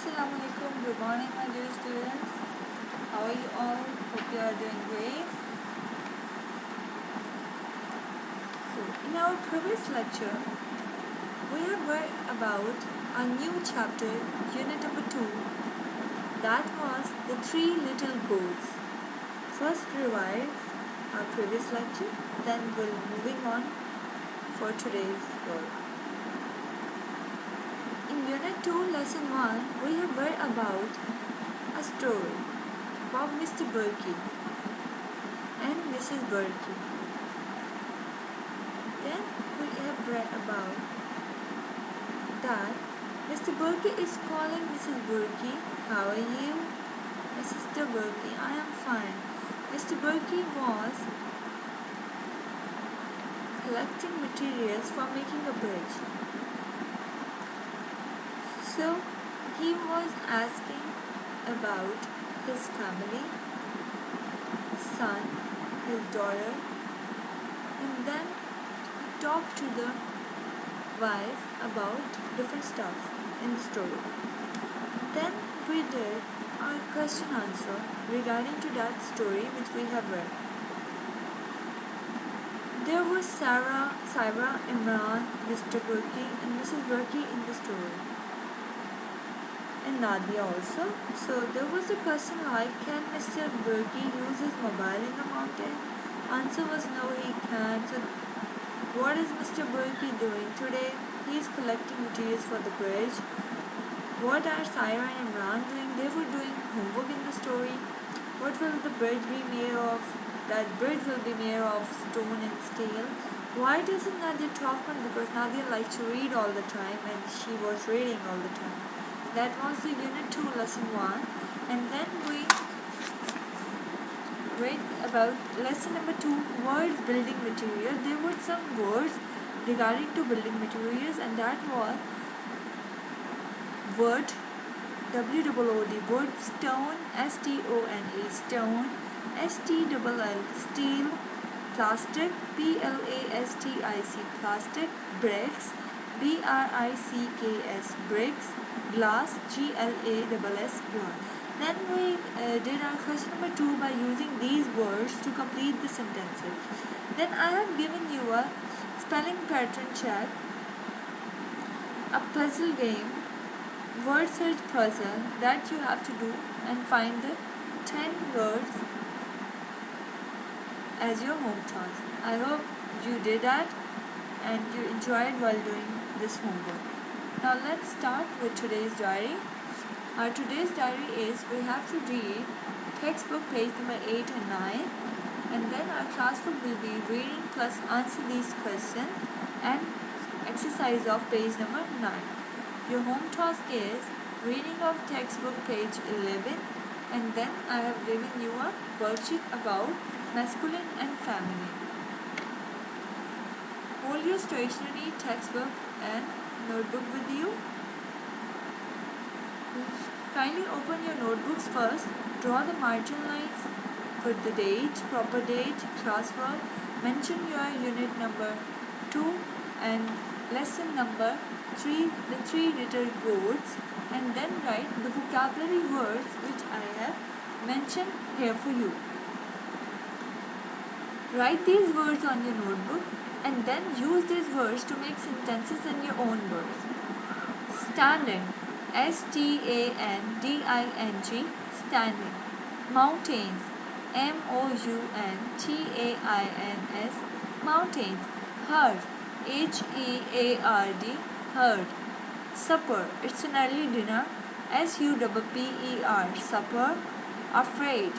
Assalamualaikum. Good morning, my dear students. How are you all? Hope you are doing great. So, in our previous lecture, we have read about a new chapter, unit number 2. That was the 3 little goats. First, revise our previous lecture, then we'll moving on for today's work. In Unit 2, Lesson 1, we have read about a story about Mr. Berkey and Mrs. Berkey. Then we have read about that Mr. Berkey is calling Mrs. Berkey. How are you? My sister Berkey, I am fine. Mr. Berkey was collecting materials for making a bridge. So he was asking about his family, son, his daughter, and then talked to the wife about different stuff in the story. Then we did our question answer regarding to that story which we have read. There was Sarah, Imran, Mr. Berkey and Mrs. Berkey in the story. And Nadia also. So there was a question like, can Mr. Berkey use his mobile in the mountain? Answer was no, he can't. So what is Mr. Berkey doing today? He is collecting materials for the bridge. What are Syra and Imran doing? They were doing homework in the story. What will the bridge be made of? That bridge will be made of stone and steel. Why doesn't Nadia talk on? Because Nadia likes to read all the time and she was reading all the time. That was the Unit 2, Lesson 1. And then we read about Lesson number 2, words building material. There were some words regarding to building materials, and that was word, W-O-O-D, word stone, S-T-O-N-E, stone, S-T-L-L, steel, plastic, P-L-A-S-T-I-C, plastic, bricks, B-R-I-C-K-S, bricks, glass, G-L-A-S-S, glass. Then we did our question number 2 by using these words to complete the sentences. Then I have given you a spelling pattern check, a puzzle game, word search puzzle that you have to do and find the 10 words as your home task. I hope you did that and you enjoyed while doing this homework. Now let's start with today's diary. Our today's diary is we have to read textbook page number 8 and 9, and then our classwork will be reading plus answer these questions and exercise of page number 9. Your home task is reading of textbook page 11, and then I have given you a worksheet about masculine and feminine. Hold your stationery, textbook and notebook with you. Kindly open your notebooks first, draw the margin lines, put the date, proper date, classwork, mention your unit number 2 and lesson number 3, the 3 little goats, and then write the vocabulary words which I have mentioned here for you. Write these words on your notebook and then use these words to make sentences in your own words. Standing, S-T-A-N-D-I-N-G, standing. Mountains, M-O-U-N-T-A-I-N-S, mountains. Herd, H-E-A-R-D, herd. Supper, it's an early dinner, S-U-P-P-E-R, supper. Afraid,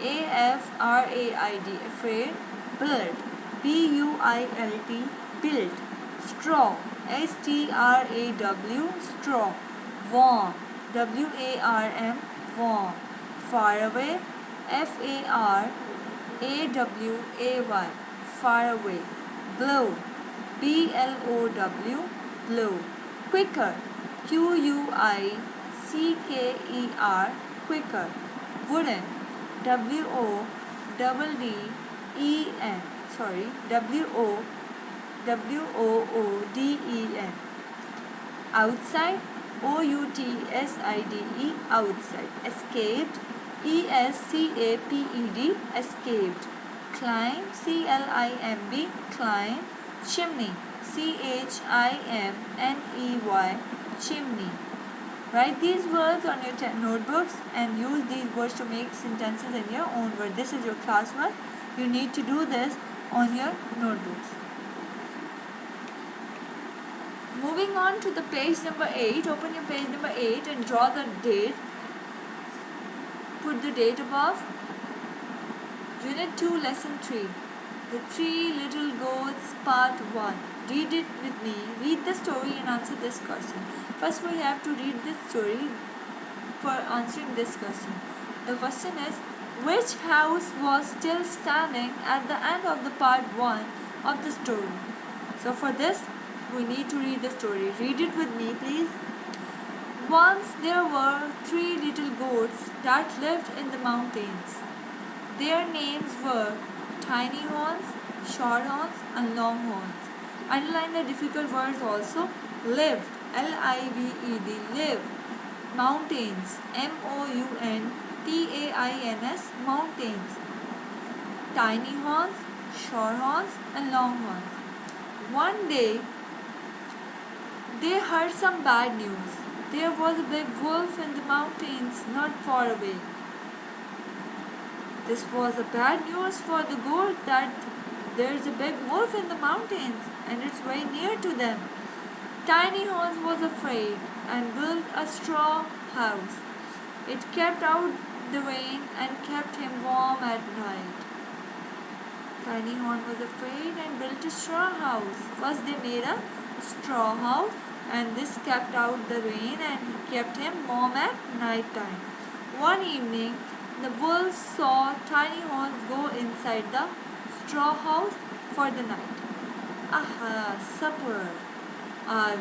A-F-R-A-I-D, afraid. Build, B-U-I-L-T, build. Straw, S-T-R-A-W, straw. Warm, W-A-R-M, warm. Far away, F-A-R-A-W-A-Y, far away. Blow, B-L-O-W, blow. Quicker, Q-U-I-C-K-E-R, quicker. Wooden, W-O-D-D-E-N, W-O-O-D-E-N. Outside, outside, outside. Escaped, escaped, escaped. Climb, climb, climb. Chimney, chimney, chimney. Write these words on your notebooks and use these words to make sentences in your own words. This is your class work. You need to do this on your notebooks. Moving on to the page number 8. Open your page number 8 and draw the date. Put the date above. Unit 2, Lesson 3. The Three Little Goats, Part 1. Read it with me. Read the story and answer this question. First, we have to read this story for answering this question. The question is, which house was still standing at the end of the part 1 of the story? So for this, we need to read the story. Read it with me, please. Once there were 3 little goats that lived in the mountains. Their names were Tiny Horns, Short Horns, and Long Horns. Underline the difficult words also. Lived, L-I-V-E-D, lived. Mountains, M-O-U-N-T-A-I-N-S, mountains. Tiny horns, short horns, and long horns. One day, they heard some bad news. There was a big wolf in the mountains not far away. This was a bad news for the goats that there's a big wolf in the mountains and it's very near to them. Tiny Horns was afraid and built a straw house. It kept out the rain and kept him warm at night. Tiny Horn was afraid and built a straw house. First they made a straw house and this kept out the rain and kept him warm at night time. One evening, the wolf saw Tiny Horns go inside the straw house for the night. Aha, supper! I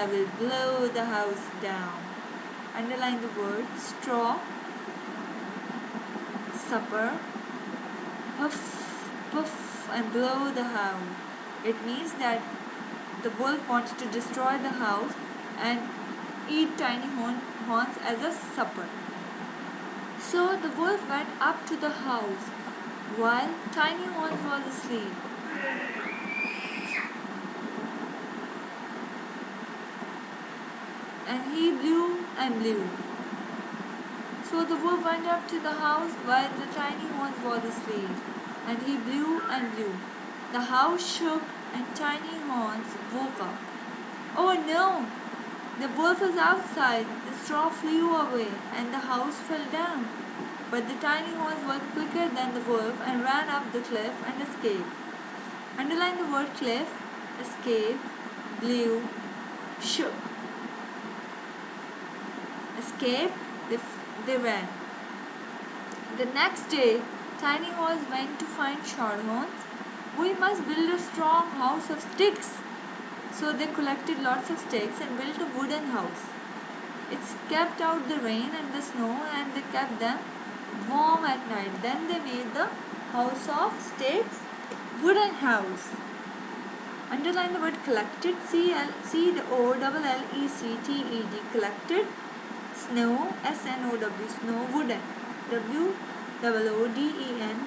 will blow the house down. Underline the word straw, supper, puff, puff, and blow the house. It means that the wolf wanted to destroy the house and eat Tiny Horns as a supper. So the wolf went up to the house while Tiny Horns was asleep. And he blew and blew. So the wolf went up to the house while the Tiny Horns was asleep. And he blew and blew. The house shook and Tiny Horns woke up. Oh no! The wolf was outside. The straw flew away and the house fell down. But the Tiny Horns were quicker than the wolf and ran up the cliff and escaped. Underline the word cliff, escape, blew, shook. Escaped, they ran. The next day, Tiny Horns went to find Short Horns. We must build a strong house of sticks. So they collected lots of sticks and built a wooden house. It kept out the rain and the snow and they kept them warm at night. Then they made the house of sticks, wooden house. Underline the word collected, C-O-L-L-E-C-T-E-D, collected. Snow, S-N-O-W, snow, wooden, W-O-O-D-E-N,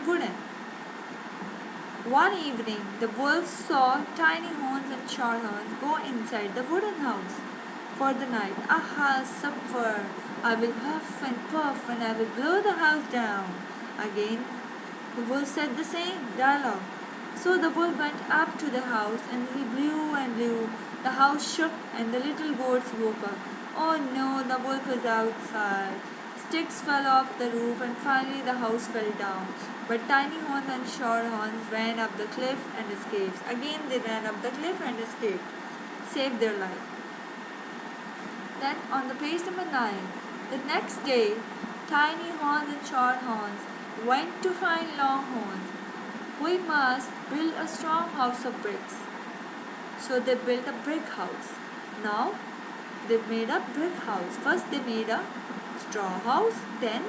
wooden. One evening, the wolf saw Tiny Horns and Short Horns go inside the wooden house for the night. Aha, supper! I will huff and puff and I will blow the house down. Again, the wolf said the same dialogue. So the wolf went up to the house and he blew and blew. The house shook and the little goats woke up. Oh no, the wolf was outside. Sticks fell off the roof and finally the house fell down. But Tiny Horns and Short Horns ran up the cliff and escaped. Again they ran up the cliff and escaped. Saved their life. Then on the page number 9, the next day, Tiny Horns and Short Horns went to find Long Horns. We must build a strong house of bricks. So they built a brick house. Now they made a brick house. First they made a straw house, then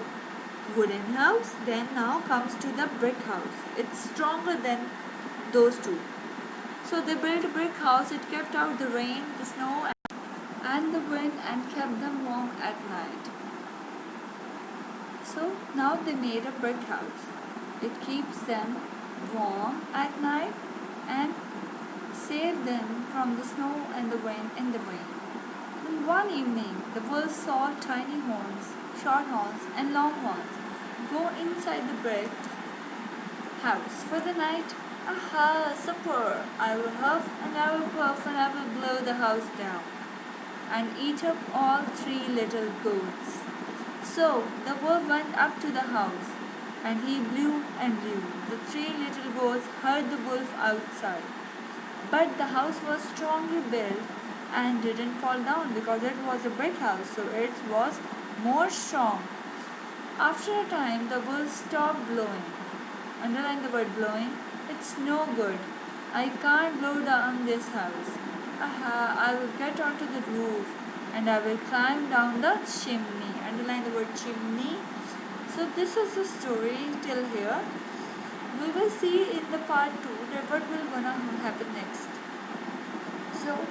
wooden house, then now comes to the brick house. It's stronger than those two. So they built a brick house. It kept out the rain, the snow, and the wind, and kept them warm at night. So now they made a brick house. It keeps them warm at night and save them from the snow and the wind in the rain. And one evening, the wolf saw tiny horns, short horns, and long horns go inside the brick house for the night. Aha, supper! I will huff and I will puff and I will blow the house down and eat up all three little goats. So the wolf went up to the house and he blew and blew. The three little goats heard the wolf outside. But the house was strongly built and didn't fall down because it was a brick house, so it was more strong. After a time, the wolf stopped blowing. Underline the word blowing. It's no good. I can't blow down this house. Aha, I will get onto the roof and I will climb down the chimney. Underline the word chimney. So this is the story till here. We will see in the part 2 that what will gonna happen next. So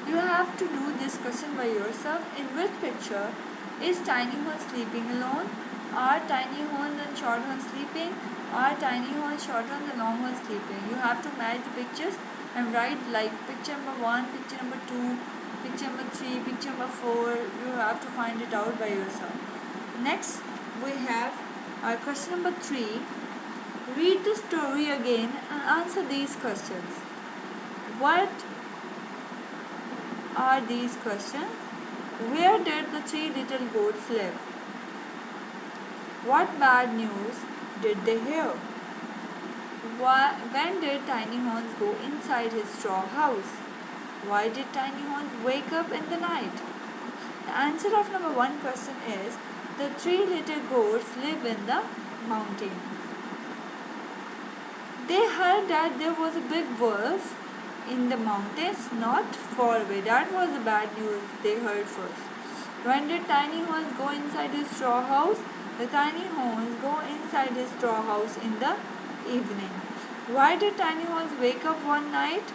you have to do this question by yourself. In which picture is tiny horn sleeping alone? Are tiny horns and short horns sleeping? Are tiny horns, short horns and long horns sleeping? You have to match the pictures and write like picture number 1, picture number 2, picture number 3, picture number 4. You have to find it out by yourself. Next we have our question number 3. Read the story again and answer these questions. What are these questions? Where did the three little goats live? What bad news did they hear? When did Tiny Horns go inside his straw house? Why did Tiny Horns wake up in the night? The answer of number 1 question is the three little goats live in the mountain. They heard that there was a big wolf in the mountains not far away. That was the bad news they heard first. When did Tiny Horns go inside his straw house? The tiny horns go inside his straw house in the evening. Why did tiny horns wake up one night?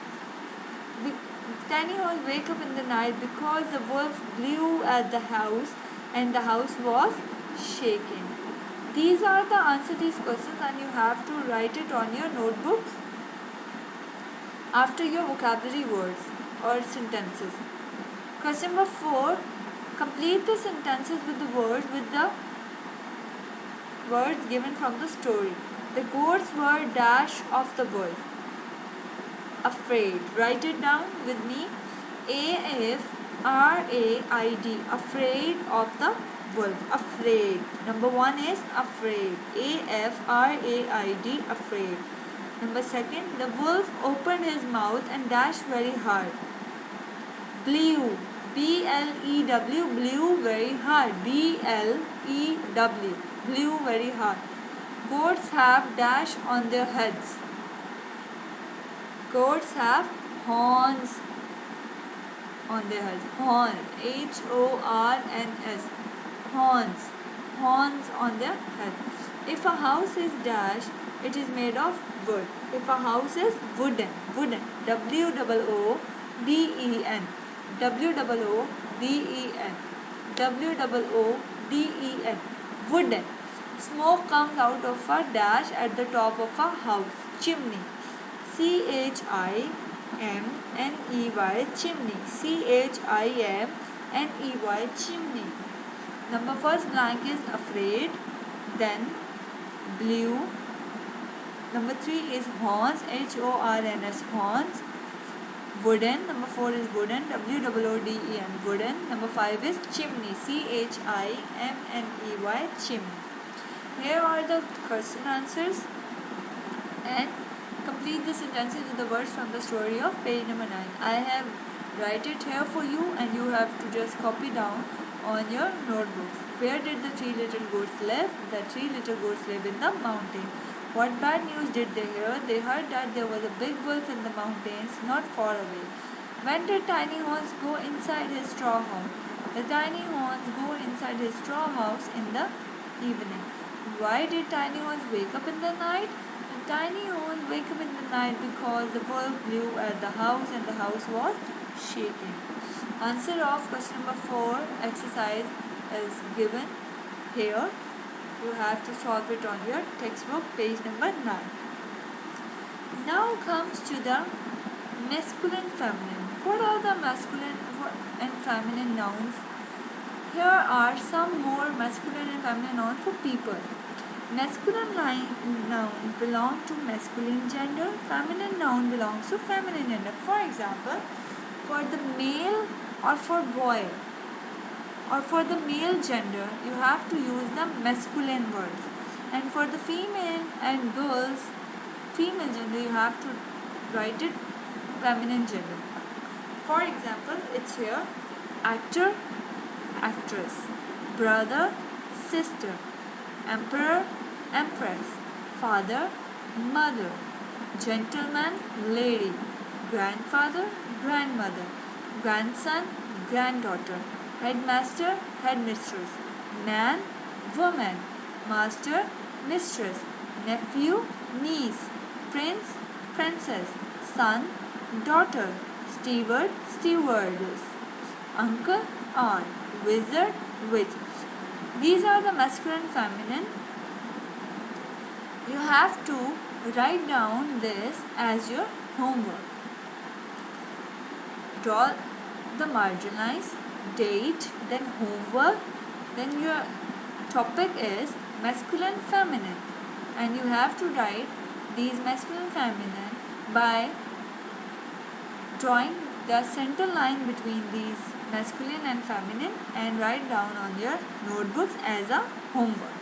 Tiny horns wake up in the night because the wolf blew at the house and the house was shaking. These are the answer to these questions and you have to write it on your notebook after your vocabulary words or sentences. Question number 4. Complete the sentences with the words given from the story. The goats were dash of the wolf. Afraid. Write it down with me. A-F-R-A-I-D. Afraid of the wolf. Afraid. Number 1 is afraid. A-F-R-A-I-D. Afraid. Number 2, the wolf opened his mouth and dashed very hard. Blew. B-L-E-W. Blew very hard. B-L-E-W. Blew very hard. Goats have dash on their heads. Goats have horns on their heads. Horn. H-O-R-N-S. Horns. Horns on their head. If a house is dash, it is made of wood. If a house is wooden. Wooden. W-O-O-D-E-N. W-O-O-D-E-N. W-O-O-D-E-N. Wooden. Smoke comes out of a dash at the top of a house. Chimney. C-H-I-M-N-E-Y. Chimney. C-H-I-M-N-E-Y. Chimney. Number first blank is afraid. Then blew. Number 3 is horns. H-O-R-N-S. Horns. Wooden. Number 4 is wooden. W-O-O-D-E-N. Wooden. Number 5 is chimney. C-H-I-M-N-E-Y. Chimney. Here are the question answers and complete the sentences with the words from the story of page number 9. I have write it here for you and you have to just copy down on your notebook. Where did the three little goats live? The three little goats live in the mountain. What bad news did they hear? They heard that there was a big wolf in the mountains not far away. When did Tiny Horns go inside his straw house? The tiny horns go inside his straw house in the evening. Why did Tiny Horns wake up in the night? The Tiny owl wake up in the night because the wolf blew at the house and the house was shaking. Answer of question number 4 exercise is given here. You have to solve it on your textbook, page number 9. Now comes to the masculine feminine. What are the masculine and feminine nouns? Here are some more masculine and feminine nouns for people. Masculine noun belong to masculine gender. Feminine noun belongs to feminine gender. For example, for the male or for boy or for the male gender, you have to use the masculine words. And for the female and girls, female gender, you have to write it feminine gender. For example, it's here actor, actress, brother, sister, emperor, empress, father, mother, gentleman, lady, grandfather, grandmother, grandson, granddaughter, headmaster, headmistress, man, woman, master, mistress, nephew, niece, prince, princess, son, daughter, steward, stewardess, uncle, aunt, wizard, witch. These are the masculine and feminine. You have to write down this as your homework. Draw the margin lines, date, then homework, then your topic is masculine feminine, and you have to write these masculine feminine by drawing the center line between these masculine and feminine and write down on your notebooks as a homework.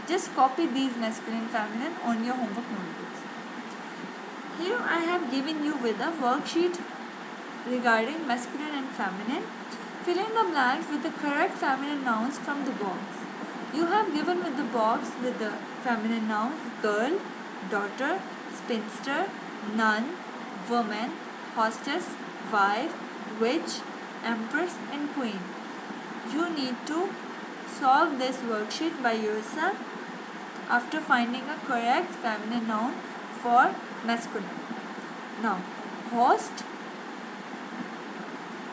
Just copy these masculine and feminine on your homework notebooks. Here I have given you with a worksheet regarding masculine and feminine. Fill in the blanks with the correct feminine nouns from the box. You have given with the box with the feminine nouns girl, daughter, spinster, nun, woman, hostess, wife, witch, empress and queen. You need to solve this worksheet by yourself after finding a correct feminine noun for masculine. Now, host,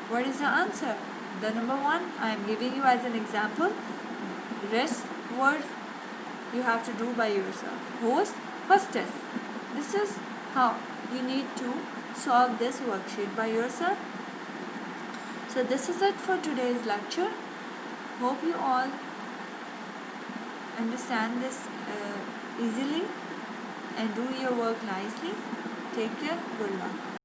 what is the answer? The number 1 I am giving you as an example. Rest words you have to do by yourself. Host, hostess. This is how you need to solve this worksheet by yourself. So this is it for today's lecture. Hope you all understand this easily and do your work nicely. Take care. Good luck.